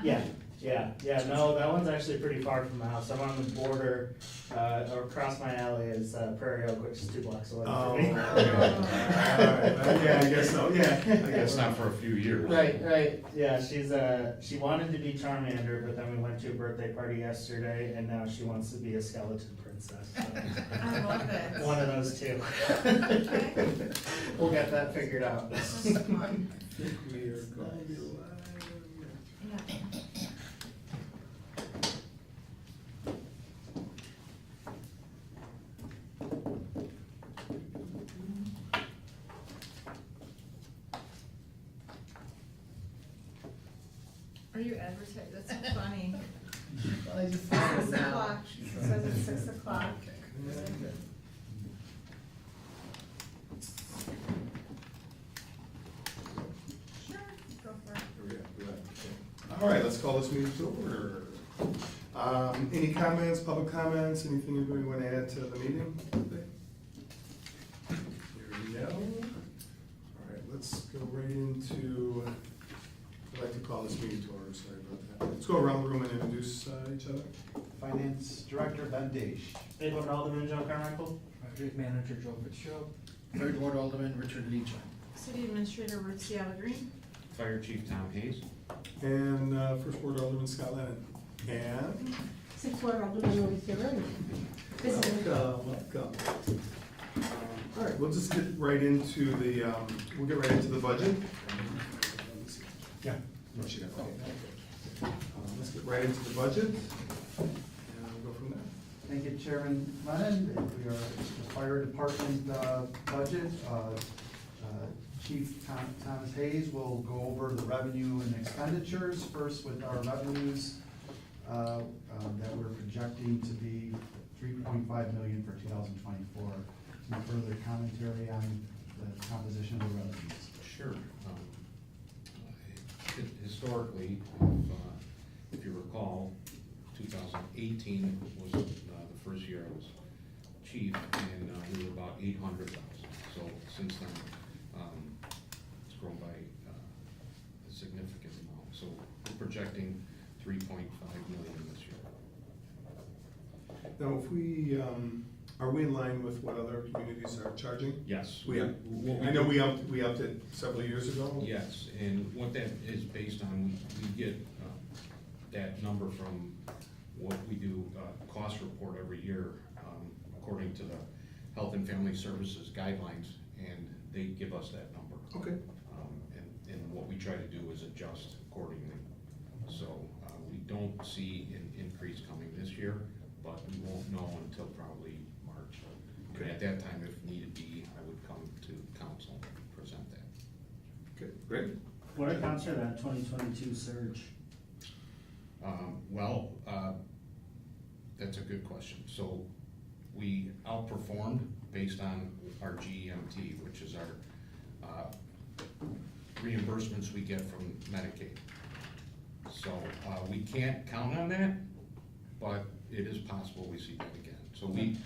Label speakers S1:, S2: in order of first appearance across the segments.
S1: Yeah, no, that one's actually pretty far from the house. I'm on the border, or across my alley is Prairie Oak, which is 2 blocks away from me.
S2: Okay. Alright, yeah, I guess so, yeah.
S3: I guess not for a few years.
S1: Right, yeah, she wanted to be Charmander, but then we went to a birthday party yesterday, and now she wants to be a skeleton princess. So.
S4: I love it.
S1: One of those two.
S4: Okay.
S1: We'll get that figured out.
S4: This is fun.
S2: We are going to,
S4: Yeah. Are you advertising? That's so funny.
S5: Well, I just
S4: 6 o'clock, it says it's 6 o'clock. Sure, go for it.
S2: All right, let's call this meeting to order. Any comments, public comments, anything anybody want to add to the meeting? Here we go. All right, let's go right into, I'd like to call this meeting to order, sorry about that. Let's go around the room and introduce each other.
S5: Finance Director Ben Daish.
S1: Neighborhood Alderman Joe Carmichael.
S6: Project Manager Joe Fitzgerald. Third Ward Alderman Richard Leach.
S4: City Administrator Ruth Seattle Green.
S3: Fire Chief Tom Hayes.
S2: And First Ward Alderman Scott Lennon. And?
S7: 6th Ward Alderman Mauricio Berwyn.
S2: Welcome. All right, we'll just get right into the, budget. Yeah. No, she got it. Let's get right into the budget, and we'll go from there.
S5: Thank you, Chairman Lennon. We are the fire department budget. Chief Thomas Hayes will go over the revenue and expenditures. First with our revenues that we're projecting to be $3.5 million for 2024. Some further commentary on the composition of the revenues.
S3: Sure. Historically, if you recall, 2018 was the first year I was chief, and we were about 800,000. So since then, it's grown by a significant amount. So we're projecting 3.5 million this year.
S2: Now, if we, are we in line with what other communities are charging?
S3: Yes.
S2: I know we upped it several years ago.
S3: Yes, and what that is based on, we get that number from what we do, cost report every year, according to the Health and Family Services guidelines, and they give us that number.
S2: Okay.
S3: And what we try to do is adjust accordingly. So we don't see an increase coming this year, but we won't know until probably March. And
S2: Okay.
S3: at that time, if needed be, I would come to council and present that.
S2: Okay, great.
S1: What accounts for that 2022 surge?
S3: That's a good question. So we outperformed based on our GEMT, which is our reimbursements we get from Medicaid. So we can't count on that, but it is possible we see that again. So we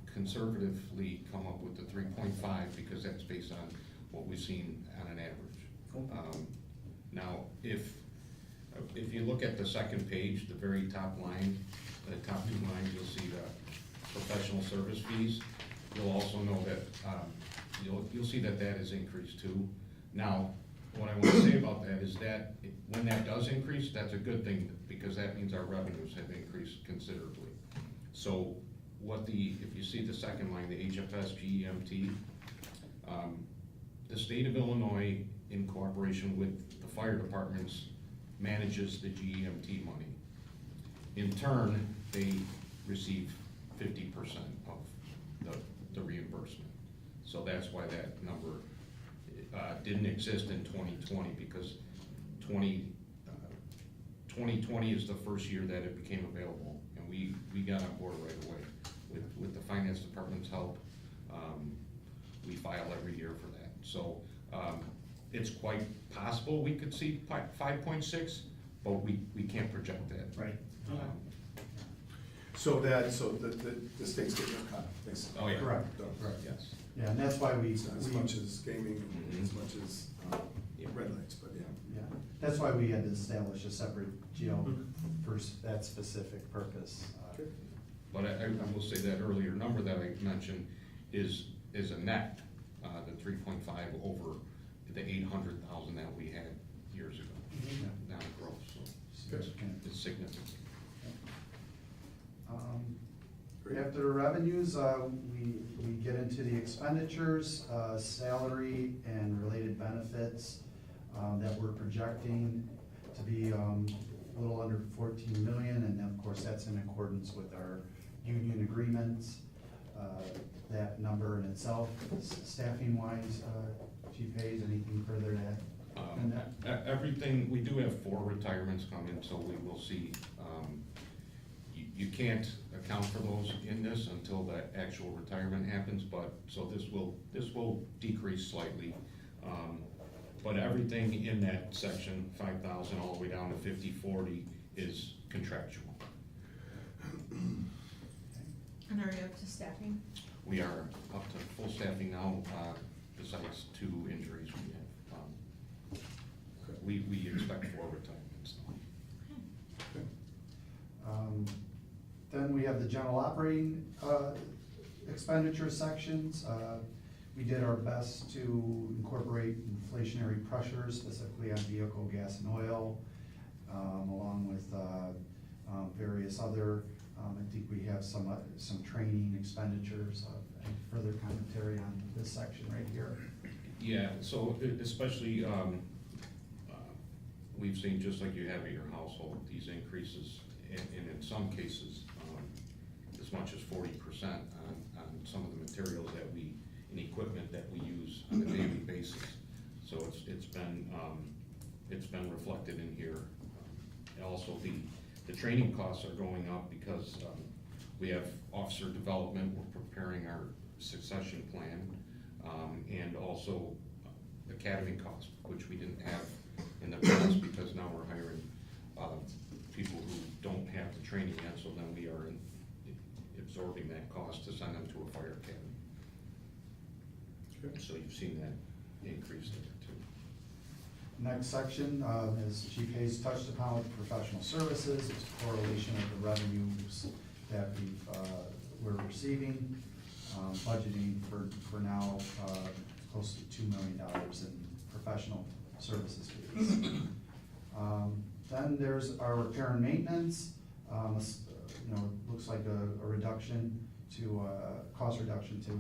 S3: conservatively come up with the 3.5 because that's based on what we've seen on an average. Now, if you look at the second page, the very top line, the top 2 lines, you'll see the professional service fees. You'll also know that you'll see that that has increased too. Now, what I want to say about that is that when that does increase, that's a good thing because that means our revenues have increased considerably. So if you see the second line, the HFS GEMT, the state of Illinois, in cooperation with the fire departments, manages the GEMT money. In turn, they receive 50% of the reimbursement. So that's why that number didn't exist in 2020 because 2020 is the first year that it became available, and we got on board right away. With the finance department's help, we file every year for that. So it's quite possible we could see 5.6, but we can't project that.
S1: Right.
S2: So the state's getting a cut, basically.
S3: Oh, yeah.
S5: Correct.
S3: Yes.
S5: Yeah, and that's why
S2: It's not as much as gaming, as much as
S3: Yeah.
S2: red lights, but yeah.
S5: Yeah, That's why we had to establish a separate GL for that specific purpose.
S2: Okay.
S3: But I will say that earlier number that I mentioned is a net, the 3.5 over the 800,000 that we had years ago.
S5: Yeah.
S3: Now it grows, so
S5: Significant.
S3: it's significant.
S2: Great.
S5: After the revenues, we get into the expenditures, salary and related benefits that we're projecting to be a little under 14 million, and of course, that's in accordance with our union agreements. That number in itself, staffing wise, Chief Hayes, anything further to add? on that?
S3: Everything, we do have 4 retirements coming, so we will see. You can't account for those in this until the actual retirement happens, but, so this will decrease slightly. But everything in that section, 5,000 all the way down to 50/40 is contractual.
S4: And are you up to staffing?
S3: We are up to full staffing now, besides 2 injuries we have. We expect 4 retirements now.
S5: Then we have the general operating expenditure sections. We did our best to incorporate inflationary pressures, specifically on vehicle, gas, and oil, along with various other, I think we have some training expenditures. Any further commentary on this section right here?
S3: Yeah, so especially, we've seen, just like you have at your household, these increases, and in some cases, as much as 40% on some of the materials that we, and equipment that we use on a daily basis. So it's been reflected in here. Also, the training costs are going up because we have officer development, we're preparing our succession plan, and also academy costs, which we didn't have in the past, because now we're hiring people who don't have the training yet, so then we are absorbing that cost to send them to a fire academy.
S2: Okay.
S3: So you've seen that increase there too.
S5: Next section, as Chief Hayes touched upon with professional services, it's a correlation of the revenues that we're receiving, budgeting for now close to $2 million in professional services fees. Then there's our repair and maintenance. It looks like a reduction to cost reduction to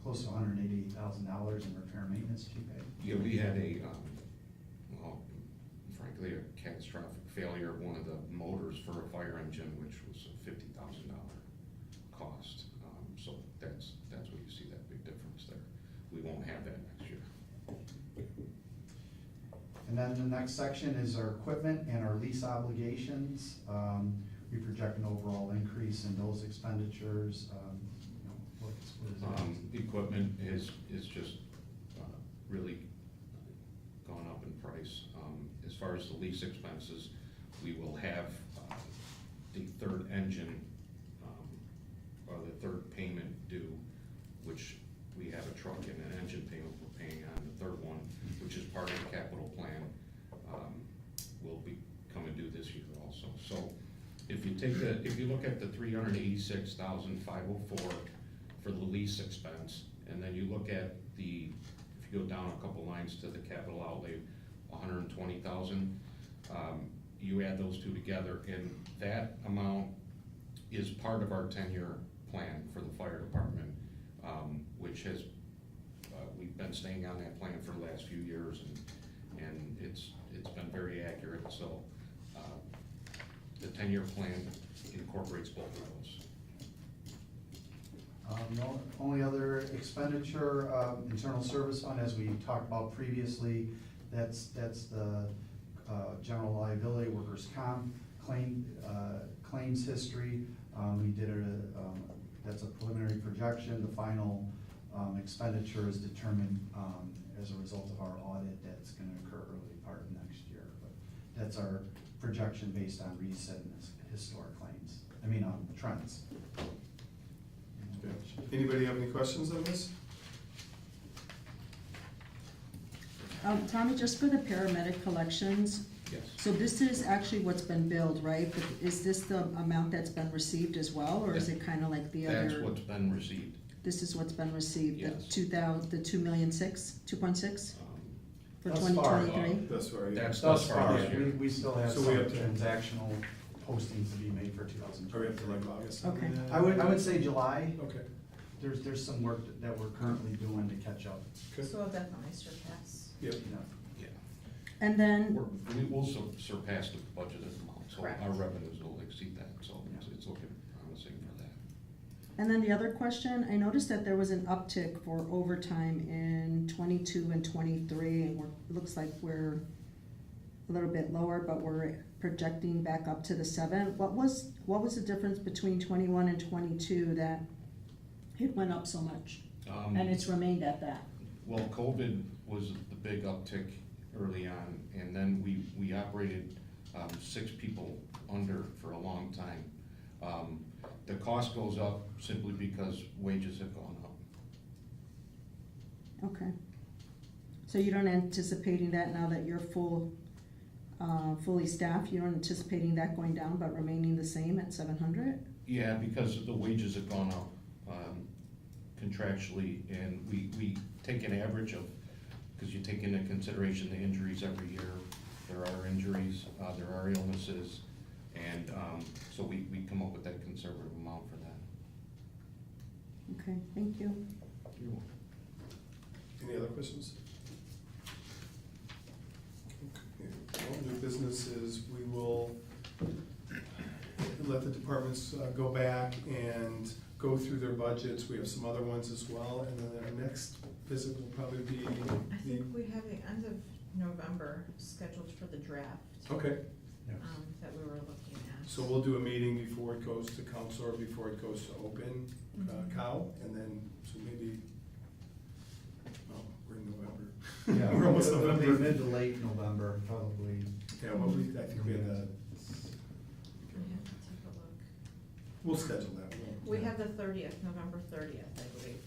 S5: close to $188,000 in repair and maintenance. Chief Hayes.
S3: Yeah, we had well, frankly, a catastrophic failure of one of the motors for a fire engine, which was a $50,000 cost. So that's where you see that big difference there. We won't have that next year.
S5: And then the next section is our equipment and our lease obligations. We project an overall increase in those expenditures. What is that?
S3: Equipment is just really gone up in price. As far as the lease expenses, we will have the 3rd engine, or the 3rd payment due, which we have a truck and an engine payment we're paying on. The 3rd one, which is part of the capital plan, will be coming due this year also. So if you look at the $386,504 for the lease expense, and then you look at if you go down a couple lines to the capital outlay, $120,000, you add those 2 together, and that amount is part of our 10-year plan for the fire department, which has, we've been staying on that plan for the last few years, and it's been very accurate. So the 10-year plan incorporates both of those.
S5: The only other expenditure, internal service fund, as we talked about previously, that's the general liability, workers' comp, claims history. We did that's a preliminary projection. The final expenditure is determined as a result of our audit that's gonna occur early part of next year. But that's our projection based on recent historic claims, trends.
S2: Okay. Anybody have any questions on this?
S8: Tommy, just for the paramedic collections,
S3: Yes.
S8: so this is actually what's been billed, right? But is this the amount that's been received as well, or is it kinda like the other?
S3: That's what's been received.
S8: This is what's been received, the
S3: Yes.
S8: 2.6 for
S5: Thus
S8: twenty
S5: far.
S8: twenty-three?
S2: That's where,
S3: That's
S5: Thus
S3: far
S5: far,
S3: this year.
S5: we still have
S2: So
S5: some
S2: we have to-
S5: transactional postings to be made for 2020.
S2: are we up to like August?
S8: Okay.
S5: I would say July,
S2: Okay.
S5: there's some work that we're currently doing to catch up.
S2: Okay.
S4: So we'll definitely surpass.
S2: Yep.
S5: Yeah.
S3: Yeah.
S8: And then,
S3: We will surpass the budgeted amount, so
S4: Correct.
S3: our revenues will exceed that, so it's looking promising for that.
S8: and then the other question, I noticed that there was an uptick for overtime in 22 and 23, and looks like we're a little bit lower, but we're projecting back up to the 7. What was the difference between 21 and 22 that it went up so much? And it's remained at that?
S3: Well, COVID was the big uptick early on, and then we operated 6 people under for a long time. The cost goes up simply because wages have gone up.
S8: Okay. So you don't anticipating that now that you're fully staffed, you're not anticipating that going down but remaining the same at 700?
S3: Yeah, because the wages have gone up contractually, and we take an average of, because you take into consideration the injuries every year. There are injuries, there are illnesses, and so we come up with that conservative amount for that.
S8: Okay, thank you.
S2: Any other questions? Okay. Well, new businesses, we will let the departments go back and go through their budgets. We have some other ones as well, and then our next visit will probably be
S4: I think we have the end of November scheduled for the draft.
S2: Okay,
S4: That we were looking at.
S2: so we'll do a meeting before it goes to council or before it goes to open cow, and then, so maybe, oh, we're in November.
S5: Yeah,
S2: We're almost
S5: it'll be
S2: November.
S5: mid to late November, probably.
S2: Yeah, well, I think we had
S4: We have to take a look.
S2: we'll schedule that.
S4: We have the 30th, November 30th, I believe.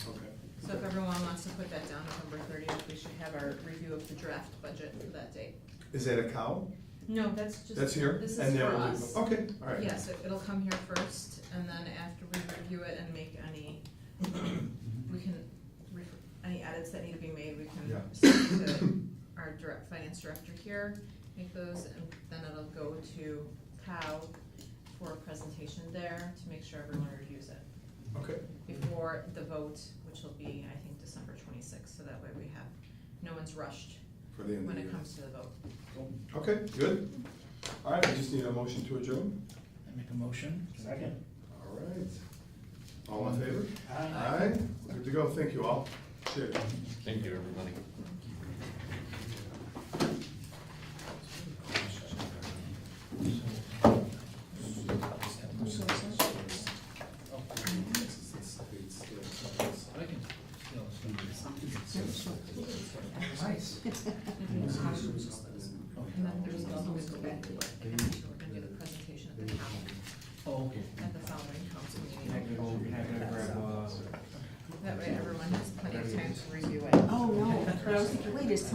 S2: Okay.
S4: So if everyone wants to put that down, November 30th, we should have our review of the draft budget for that date.
S2: Is that a cow?
S4: No, that's just.
S2: That's here?
S4: This
S2: And
S4: is
S2: then
S4: for
S2: we'll do-
S4: us.
S2: Okay, all right.
S4: Yes, it'll come here first, and then after we review it and make any, we can, any edits that need to be made, we can
S5: Yeah.
S4: send to our finance director here, make those, and then it'll go to Cal for a presentation there to make sure everyone reviews it
S2: Okay,
S4: before the vote, which will be, I think, December 26th, so that way we have, no one's rushed
S2: for the end of
S4: when
S2: the
S4: it
S2: year.
S4: comes to the vote.
S2: Okay, good. All right, we just need a motion to adjourn.
S6: I make a motion.
S1: Second.
S2: All right. All in favor?
S1: Aye.
S2: Good to go, thank you all. Cheers.
S3: Thank you, everybody.
S6: I can
S5: Nice.
S4: And then there's also we go back to it, and actually we're gonna do the presentation at the Cal,
S6: Oh, okay.
S4: at the following council
S6: Can I
S4: meeting.
S6: go, can I go grab,
S4: That way everyone has plenty of time to review it.
S8: Oh, no, but I was thinking, wait, is